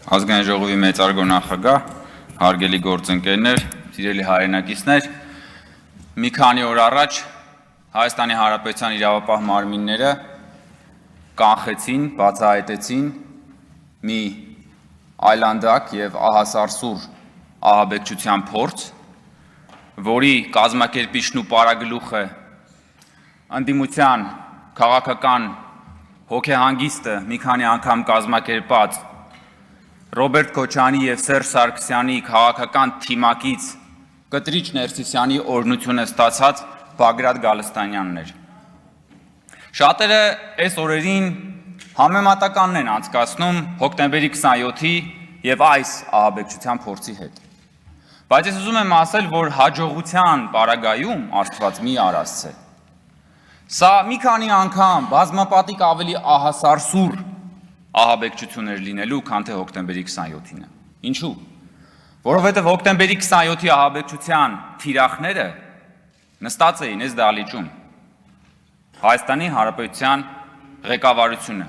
Ազգային ժողովի մեծարգո նախագահ, հարգելի գործընկերներ, սիրելի հայրենակիցներ, մի քանի օր առաջ Հայաստանի Հանրապետության իրավապահ մարմինները կանխեցին, բացահայտեցին մի այլանդակ եւ ահասարսուր ահաբեկչության փորձ, որի կազմակերպիչն ու պարագլուխը ընդդիմության քաղաքական հոգեհանգիստը մի քանի անգամ կազմակերպած Ռոբերտ Քոչարյանի եւ Սերժ Սարգսյանի քաղաքական թիմակից Կտրիչ Ներսիսյանի օրհնությունը ստացած Բագրատ Գալստանյանն էր։ Շատերը այս օրերին համեմատականն են անցկացնում հոկտեմբերի 27-ի եւ այս ահաբեկչության փորձի հետ։ Բայց ես ուզում եմ ասել, որ հաջողության պարագայում Աստված մի արասցե։ Սա մի քանի անգամ բազմապատիկ ավելի ահասարսուր ահաբեկչություններ լինելու, քան թե հոկտեմբերի 27-ինը։ Ինչու՞։ Որովհետև հոկտեմբերի 27-ի ահաբեկչության թիրախները նստած էին այս դահլիճում Հայաստանի Հանրապետության ղեկավարությունը։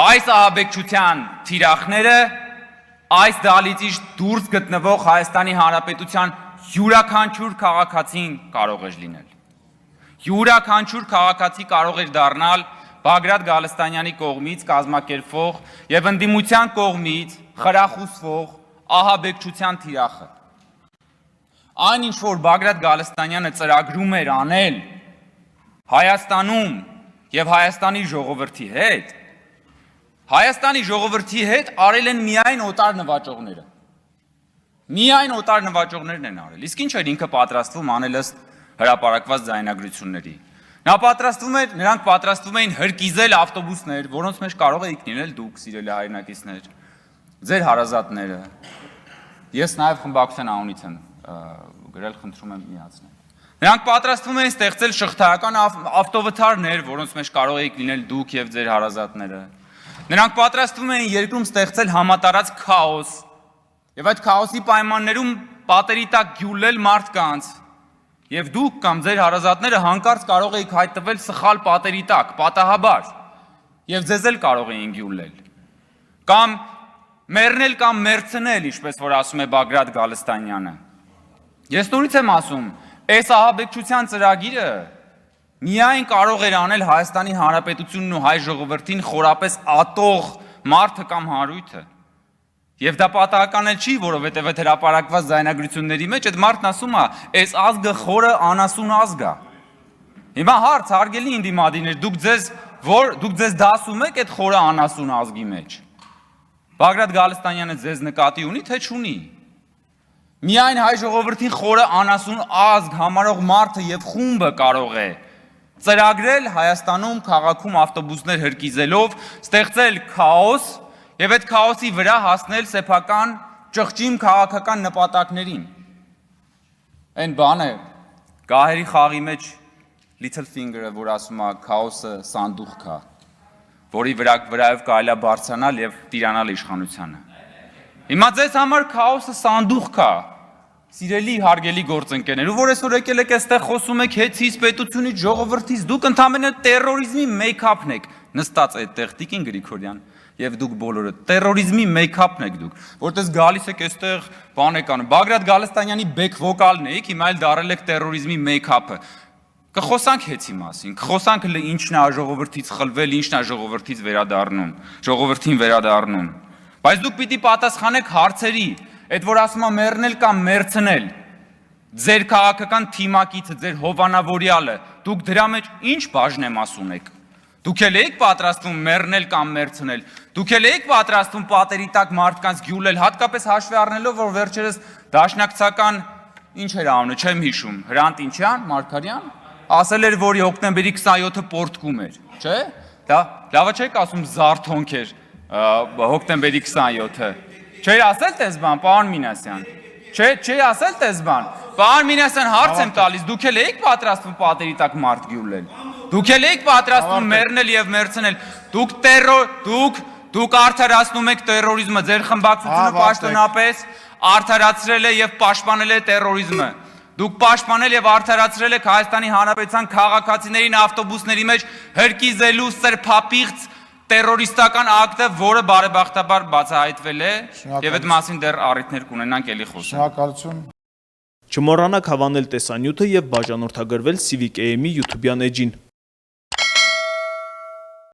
Այս ահաբեկչության թիրախները այս դահլիճից դուրս գտնվող Հայաստանի Հանրապետության յուրաքանչյուր քաղաքացին կարող էր լինել։ Յուրաքանչյուր քաղաքացի կարող էր դառնալ Բագրատ Գալստանյանի կողմից կազմակերպվող եւ ընդդիմության կողմից խրախուսվող ահաբեկչության թիրախը։ Այն ինչ որ Բագրատ Գալստանյանը ծրագրում էր անել Հայաստանում եւ Հայաստանի ժողովրդի հետ արել են միայն օտար նվաճողները։ Միայն օտար նվաճողներն են արել։ Իսկ ինչ էր ինքը պատրաստվում անել ըստ հրապարակված ձայնագրությունների։ Նրանք պատրաստվում էին հրկիզել ավտոբուսներ, որոնց մեջ կարող էիք լինել դուք, սիրելի հայրենակիցներ, ձեր հարազատները։ Ես նաև խմբակցության անունից եմ գրել, խնդրում եմ միացնել։ Նրանք պատրաստվում էին ստեղծել շղթայական ավտովթարներ, որոնց մեջ կարող էիք լինել դուք եւ ձեր հարազատները։ Նրանք պատրաստվում էին երկրում ստեղծել համատարած քաոս եւ այդ քաոսի պայմաններում պատերի տակ գյուլել մարդկանց։ Եվ դուք կամ ձեր հարազատները հանկարծ կարող էիք հայտնվել սխալ պատերի տակ, պատահաբար, եւ ձեզ էլ կարող էին գյուլել։ Կամ մեռնել կամ մերցնել, ինչպես որ ասում է Բագրատ Գալստանյանը։ Ես նորից եմ ասում, այս ահաբեկչության ծրագիրը միայն կարող էր անել Հայաստանի Հանրապետությունն ու հայ ժողովրդին խորապես ատող մարդը կամ հանրույթը։ Եվ դա պատահական էլ չի, որովհետև այդ հրապարակված ձայնագրությունների մեջ այդ մարդն ասում է, այս ազգը խորը անասուն ազգ է։ Հիմա հարց, հարգելի ընդդիմադիրներ, դուք ձեզ դասում եք այդ խորը անասուն ազգի մեջ։ Բագրատ Գալստանյանը ձեզ նկատի ունի, թե չունի։ Միայն հայ ժողովրդին խորը անասուն ազգ համարող մարդը եւ խումբը կարող է ծրագրել Հայաստանում քաղաքում ավտոբուսներ հրկիզելով, ստեղծել քաոս եւ այդ քաոսի վրա հասնել սեփական ճղճիմ քաղաքական նպատակներին։ Այն բանը գահերի խաղի մեջ Little Finger-ը, որ ասում է քաոսը սանդուղք է, որի վրայով կարելի է բարձրանալ եւ տիրանալ իշխանությանը։ Հիմա ձեզ համար քաոսը սանդուղք է, սիրելի հարգելի գործընկերներ, ու որ այսօր եկել եք այստեղ խոսում եք հեծից, պետությունից, ժողովրդից, դուք ընդհանրապես տերորիզմի մեյքափն եք նստած այդտեղ Տիկին Գրիգորյան եւ դուք բոլորը տերորիզմի մեյքափն եք դուք, որտես գալիս եք այստեղ բան եք անում։ Բագրատ Գալստանյանի բեք վոկալն եք, հիմա էլ դարել եք տերորիզմի մեյքափը։ Կխոսանք հեծի մասին, կխոսանք ինչն է ժողովրդից խլվել, ինչն է ժողովրդին վերադառնում։ Բայց դուք պիտի պատասխանեք հարցերի, այդ որ ասում է մեռնել կամ մերցնել։ Ձեր քաղաքական թիմակիցը, ձեր հովանավորյալը, դուք դրա մեջ ինչ բաժնեմաս ունեք։ Դուք էլ եք պատրաստվում մեռնել կամ մերցնել։ Դուք էլ եք պատրաստվում պատերի տակ մարդկանց գյուլել, հատկապես հաշվի առնելով, որ վերջերս դաշնակցական ինչ էր անունը, չեմ հիշում, Հրանտ Ինչյան, Մարգարյան, ասել էր, որ հոկտեմբերի 27-ը պորտկում էր, չէ՞։ Դա լավը չեք ասում զարթոնք էր հոկտեմբերի 27-ը։ Չէր ասել տես բան, պարոն Մինասյան։ Չէ ասել տես բան։ Պարոն Մինասյան, հարց եմ տալիս, դուք էլ եք պատրաստվում պատերի տակ մարդ գյուլել։ Դուք էլ եք պատրաստվում մեռնել եւ մերցնել։ Դուք արդարացնում եք տերորիզմը, ձեր խմբակցությունը պաշտոնապես արդարացրել է եւ պաշտպանել է տերորիզմը։ Դուք պաշտպանել եւ արդարացրել եք Հայաստանի Հանրապետության քաղաքացիներին ավտոբուսների մեջ հրկիզելու սրբապիղծ տերորիստական ակտը, որը բարեբախտաբար բացահայտվել է, եւ այդ մասին դեռ առիթներ կունենանք էլի խոսել։ Շնորհակալություն։ Չմոռանաք հավանել տեսանյութը եւ բաժանորդագրվել Civic AM-ի YouTube-յան էջին։